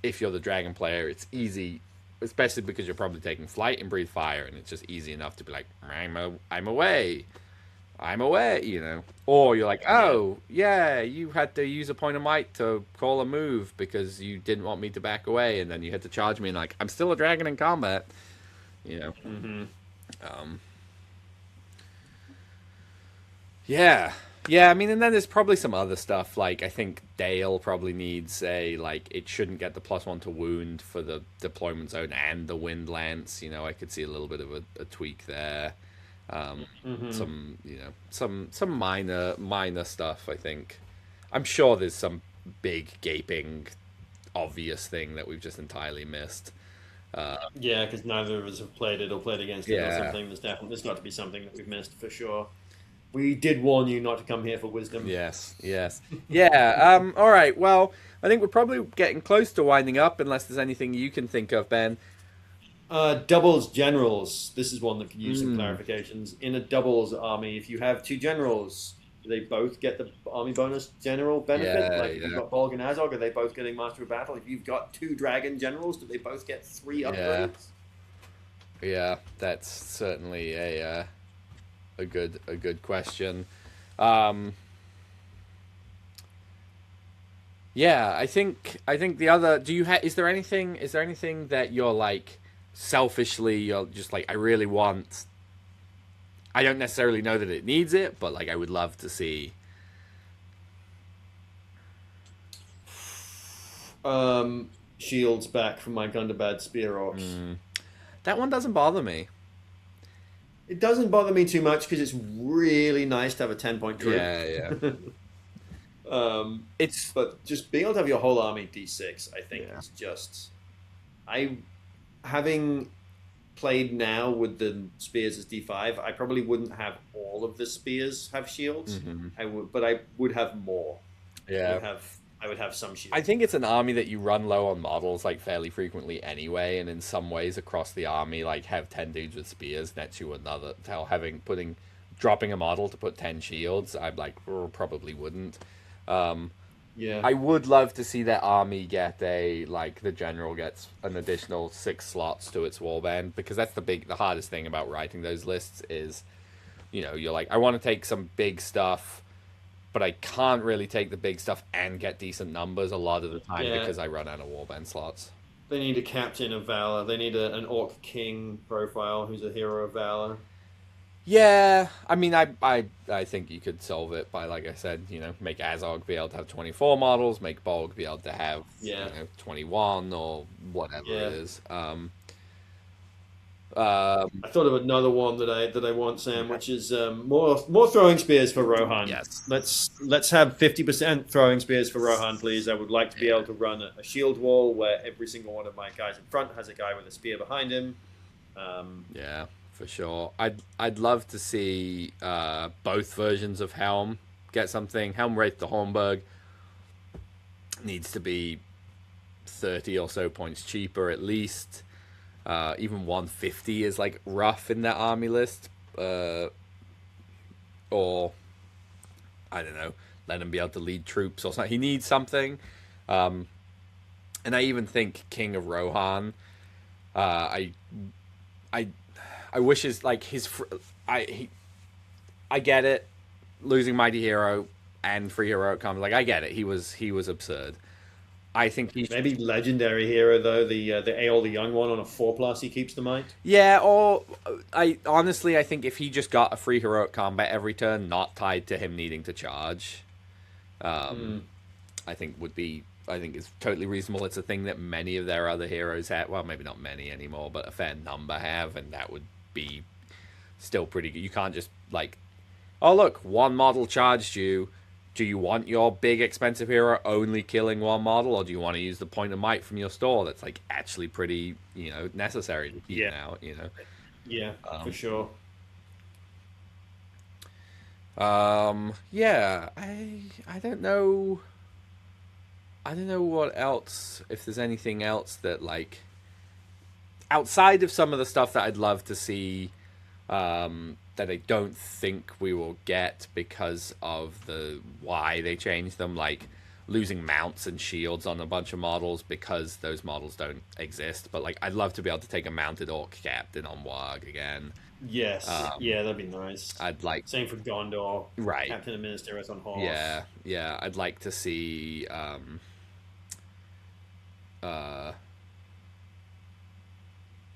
if you're the dragon player, it's easy, especially because you're probably taking flight and breathe fire, and it's just easy enough to be like, I'm away. Or you're like, oh, yeah, you had to use a point of might to call a move because you didn't want me to back away, and then you had to charge me, and like, I'm still a dragon in combat, Mm-hmm. Yeah, I mean, and then there's probably some other stuff, like, I think Dale probably needs it shouldn't get the +1 to wound for the deployment zone and the wind lance, I could see a little bit of a tweak there. Some minor stuff. I think I'm sure there's some big gaping obvious thing that we've just entirely missed. Yeah, because neither of us have played it or played against it or something. There's got to be something that we've missed for sure. We did warn you not to come here for wisdom. Yes. Yeah. All right. Well, I think we're probably getting close to winding up, unless there's anything you can think of, Ben. Doubles generals. This is one that could use some Mm, clarifications. In a doubles army, if you have two generals, do they both get the army bonus general benefit? yeah, Like if you've yeah, got Bolg and Azog, are they both getting Master of Battle? If you've got two dragon generals, do they both get three yeah, upgrades? yeah. That's certainly a good question. Um, yeah, I think the other. Do you have? Is there anything that you're like selfishly you're just like I really want. I don't necessarily know that it needs it, but like I would love to see. Shields back from my Gundabad Spear Orcs. That one doesn't bother me. It doesn't bother me too much because it's really nice to have a 10-point troop. Yeah, yeah. um, It's but just being able to have your whole army D6, I think, yeah. is just. I having played now with the spears as D5, I probably wouldn't have all of the spears have shields. But I would have more. I Yeah. would have. I would have some I shields. think it's an army that you run low on models like fairly frequently anyway, and in some ways across the army, like have 10 dudes with spears nets you another. Hell, dropping a model to put 10 shields, I'm like probably wouldn't. Um, Yeah. I would love to see that army get the general gets an additional 6 slots to its warband because that's the hardest thing about writing those lists is, you're like I want to take some big stuff, but I can't really take the big stuff and get decent numbers a lot of the time Yeah. because I run out of warband slots. They need a captain of valor. They need an orc king profile who's a hero of valor. Yeah, I mean, I think you could solve it by, like I said, make Azog be able to have 24 models, make Bolg be able to have, Yeah. 21 or whatever Yeah. it is. I thought of another one that I want, Sam, which is more throwing spears for Rohan. Yes. Let's have 50% throwing spears for Rohan, please. I would like to be able to run a shield wall where every single one of my guys in front has a guy with a spear behind him. Yeah, for sure. I'd love to see both versions of Helm get something. Helm Wraith to Hornburg needs to be 30 or so points cheaper at least. Even 150 is like rough in that army list. Or I don't know, let him be able to lead troops or something. He needs something. And I even think King of Rohan. I wish I get it. Losing Mighty Hero and Free Heroic Comes, like I get it. He was absurd. I think he Maybe legendary hero though, the Aeol the Young one on a 4+, he keeps the might. Yeah, or I think if he just got a free heroic combat every turn, not tied to him needing to charge, I think it's totally reasonable. It's a thing that many of their other heroes have. Well, maybe not many anymore, but a fair number have, and that would be still pretty good. You can't just like, oh look, one model charged you. Do you want your big expensive hero only killing one model, or do you want to use the point of might from your store that's like actually pretty, necessary to keep now, Yeah, for sure. Yeah, I don't know. I don't know what else, if there's anything else that like outside of some of the stuff that I'd love to see, that I don't think we will get because of why they changed them, like losing mounts and shields on a bunch of models because those models don't exist. But like, I'd love to be able to take a mounted orc captain on Warg again. Yes, yeah, that'd be nice. I'd like, Same for Gondor. right? Captain and Minister on horse. Yeah. I'd like to see.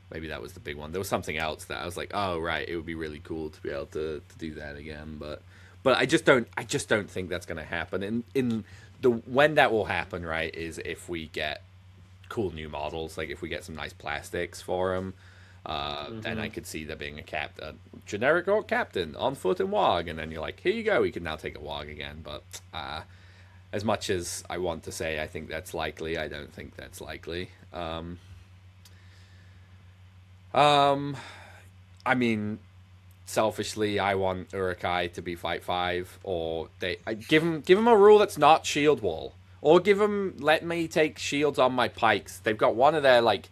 Maybe that was the big one. There was something else that I was like, oh right, it would be really cool to be able to do that again. But I just don't think that's going to happen. When that will happen, right, is if we get cool new models, like if we get some nice plastics for them. Then I could see there being a generic orc captain on foot and Warg, and then you're like, here you go, we can now take a Warg again. But as much as I want to say I think that's likely, I don't think that's likely. I mean, selfishly, I want Uruk-hai to be fight 5, or give him a rule that's not shield wall, or let me take shields on my pikes. They've got one of their like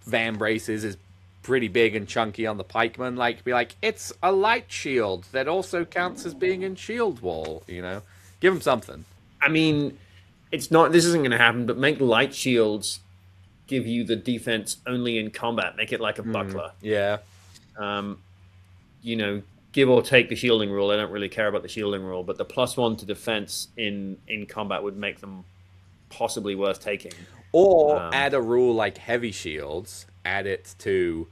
van braces is pretty big and chunky on the pikeman, like be like, it's a light shield that also counts as being in shield wall, you know? Give them something. I mean, it's not. This isn't going to happen. But make light shields give you the defense only in combat. Make it like a buckler. Yeah. You know, give or take the shielding rule. I don't really care about the shielding rule, but the +1 to defense in combat would make them possibly worth taking. Or add a rule like heavy shields. Add it to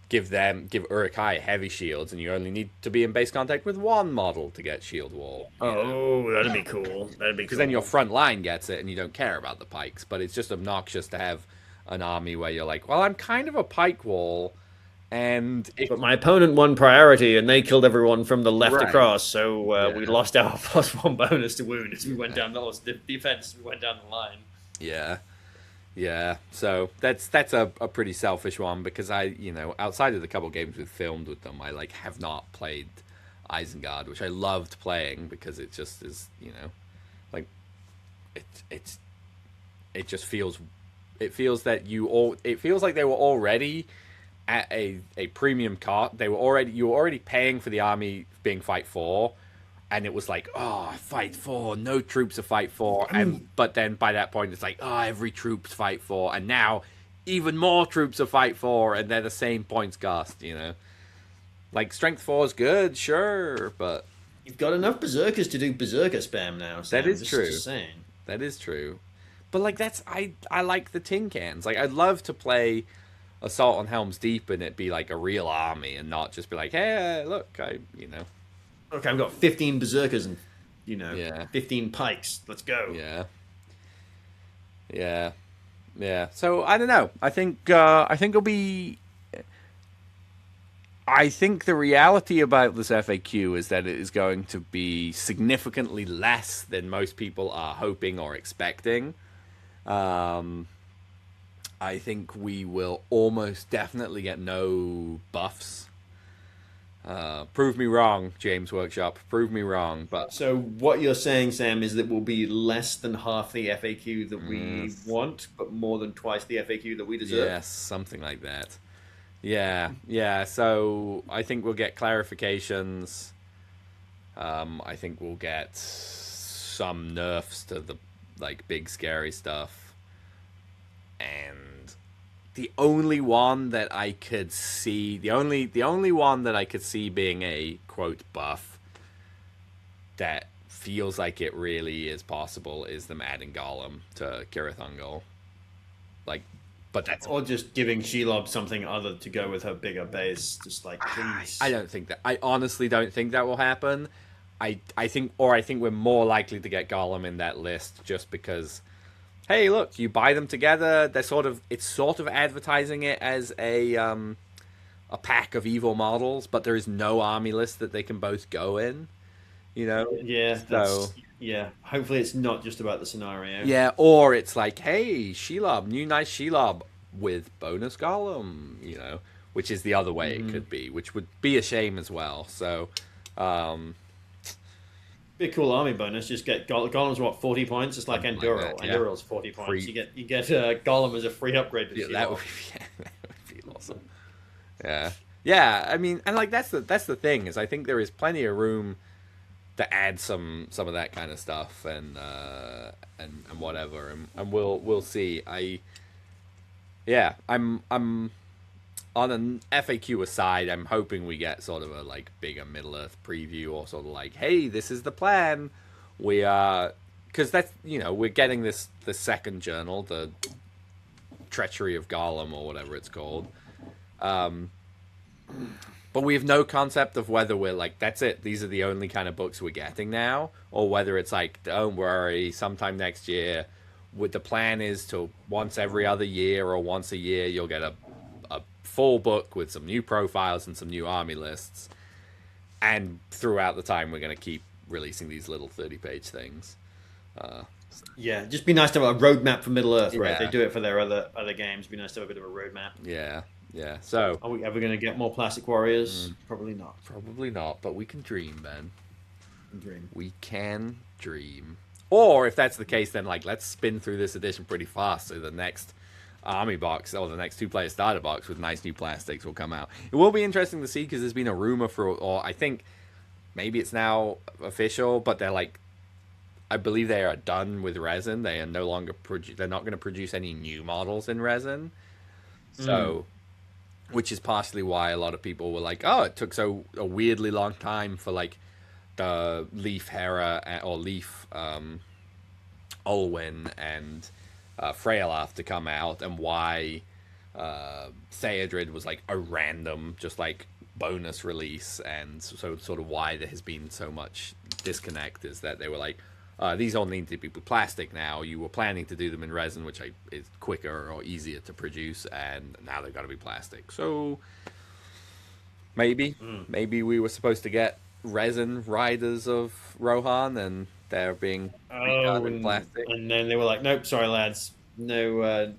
give Uruk-hai heavy shields, and you only need to be in base contact with one model to get shield wall. Oh, that'd be cool. That'd be cool. Because then your front line gets it, and you don't care about the pikes. But it's just obnoxious to have an army where you're like, well, I'm kind of a pike wall, and but my opponent won priority, and they killed everyone from the left Right. across. So we lost our +1 bonus to wound as we went down the defense. We went down the line. Yeah. So that's a pretty selfish one, because I, you know, outside of the couple games we've filmed with them, I like have not played Isengard, which I loved playing because it just is, you know, like it just feels that it feels like they were already at a premium cost. You were already paying for the army being fight 4. And it was like, oh, fight 4, no troops to fight 4. But then by that point, it's like, oh, every troop's fight 4. And now even more troops to fight 4, and they're the same points cost, you know? Like, strength 4 is good, sure, but... You've got enough berserkers to do berserker spam now, Sam. That is Just true. saying. That is true. But, like, I like the tin cans. Like, I'd love to play Assault on Helm's Deep and it be, like, a real army and not just be like, hey, look, you know... Okay, I've got 15 berserkers and, you know, Yeah. 15 pikes. Let's go. Yeah. So I don't know. I think it'll be. I think the reality about this FAQ is that it is going to be significantly less than most people are hoping or expecting. I think we will almost definitely get no buffs. Prove me wrong, James Workshop. Prove me wrong. But So what you're saying, Sam, is that we'll be less than half the FAQ that we want, but more than twice the FAQ that we deserve. yes, something like that. Yeah. So I think we'll get clarifications. I think we'll get some nerfs to the like big scary stuff, and the only one that I could see, the only one that I could see being a quote buff that feels like it really is possible is them adding Gollum to Cirith Ungol. Like, but that's Or just giving Shelob something other to go with her bigger base. Just like, please. I don't think that. I honestly don't think that will happen. I think we're more likely to get Gollum in that list just because. Hey, look! You buy them together. It's sort of advertising it as a pack of evil models, but there is no army list that they can both go in. You know. Yeah. So Yeah. Hopefully, it's not just about the scenario. yeah, or it's like, hey, Shelob, new nice Shelob with bonus Gollum. You know, which is the other way it could be, which would be a shame as well. So. Be a cool army bonus. Just get Gollum's what 40 points. It's like Something Enduro. like that, yeah. Enduro's 40 points. Free. You get Gollum as a free upgrade. To Yeah, Shelob. that would be awesome. Yeah. I mean, and like that's the thing is I think there is plenty of room to add some of that kind of stuff and whatever, and we'll see. I'm on an FAQ aside, I'm hoping we get sort of a like bigger Middle Earth preview, or sort of like, hey, this is the plan. We are, because that's, you know, we're getting the second journal, the Treachery of Gollum or whatever it's called. But we have no concept of whether we're like, that's it, these are the only kind of books we're getting now, or whether it's like, don't worry, sometime next year, the plan is to once every other year or once a year you'll get a full book with some new profiles and some new army lists, and throughout the time we're going to keep releasing these little 30-page things. Yeah, just be nice to have a roadmap for Middle Earth, right? Yeah. They do it for their other games. Be nice to have a bit of a roadmap. Yeah. So Are we ever going to get more Plastic Warriors? Probably not. probably not, but we can dream, Ben. Dream. We can dream. Or if that's the case, then like let's spin through this edition pretty fast, so the next army box or the next 2-player starter box with nice new plastics will come out. It will be interesting to see because there's been a rumor or I think maybe it's now official, but they're like, I believe they are done with resin. They are no longer they're not going to produce any new models in resin. So, which is partially why a lot of people were like, oh, it took a weirdly long time for like the Leaf Hera or Leaf Olwyn and Freyalaf to come out, and why Theodred was like a random, just like bonus release, and so sort of why there has been so much disconnect is that they were like, these all need to be plastic now. You were planning to do them in resin, which is quicker or easier to produce, and now they've got to be plastic. So maybe we were supposed to get resin riders of Rohan, and they're being redone in plastic. And then they were like, nope, sorry lads, no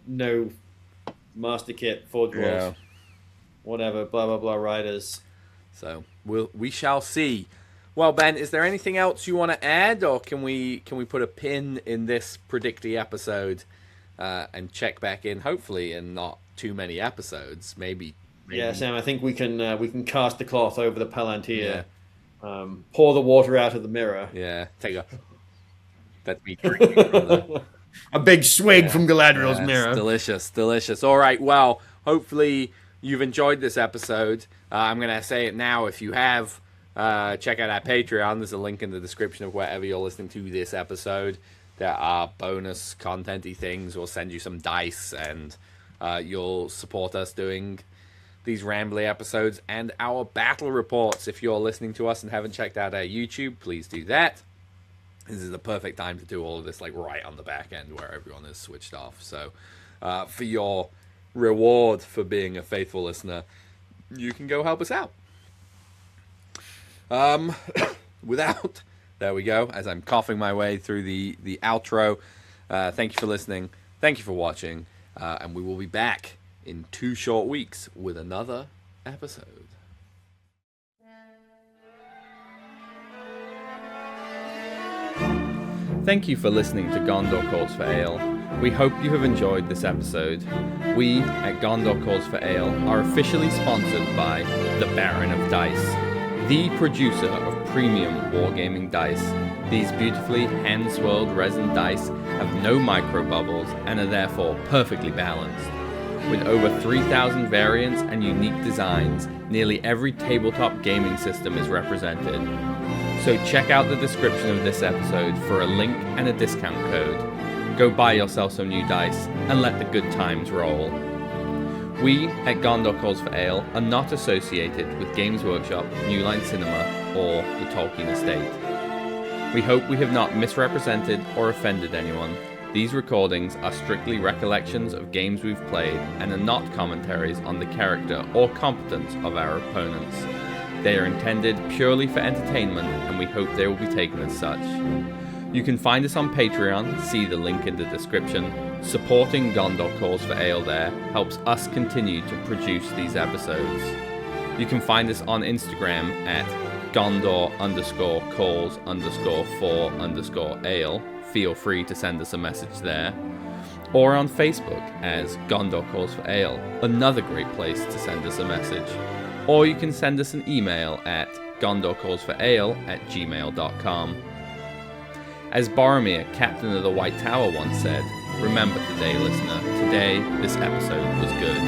master kit, Forge Worlds, whatever, blah blah blah riders. So we shall see. Well, Ben, is there anything else you want to add, or can we put a pin in this Predicty episode and check back in, hopefully in not too many episodes, maybe. Yeah, Sam, I think we can cast the cloth over the Palantir, pour the water out of the mirror. Yeah, that's me drinking from a big swig from Galadriel's mirror. Delicious. All right, well, hopefully you've enjoyed this episode. I'm going to say it now. If you have, check out our Patreon. There's a link in the description of wherever you're listening to this episode. There are bonus content-y things. We'll send you some dice, and you'll support us doing these rambly episodes and our battle reports. If you're listening to us and haven't checked out our YouTube, please do that. This is the perfect time to do all of this, like right on the back end where everyone is switched off. So for your reward for being a faithful listener, you can go help us out. There we go, as I'm coughing my way through the outro. Thank you for listening. Thank you for watching. And we will be back in 2 short weeks with another episode. Thank you for listening to Gondor Calls for Ale. We hope you have enjoyed this episode. We, at Gondor Calls for Ale, are officially sponsored by the Baron of Dice, the producer of premium wargaming dice. These beautifully hand-swirled resin dice have no micro bubbles and are therefore perfectly balanced. With over 3,000 variants and unique designs, nearly every tabletop gaming system is represented. So check out the description of this episode for a link and a discount code. Go buy yourself some new dice and let the good times roll. We at Gondor Calls for Ale are not associated with Games Workshop, New Line Cinema, or the Tolkien Estate. We hope we have not misrepresented or offended anyone. These recordings are strictly recollections of games we've played and are not commentaries on the character or competence of our opponents. They are intended purely for entertainment, and we hope they will be taken as such. You can find us on Patreon, see the link in the description. Supporting Gondor Calls for Ale there helps us continue to produce these episodes. You can find us on Instagram at Gondor_calls_for_ale. Feel free to send us a message there. Or on Facebook as Gondor Calls for Ale, another great place to send us a message. Or you can send us an email at gondorcallsforale@gmail.com. As Boromir, Captain of the White Tower, once said, remember today, listener, today this episode was good.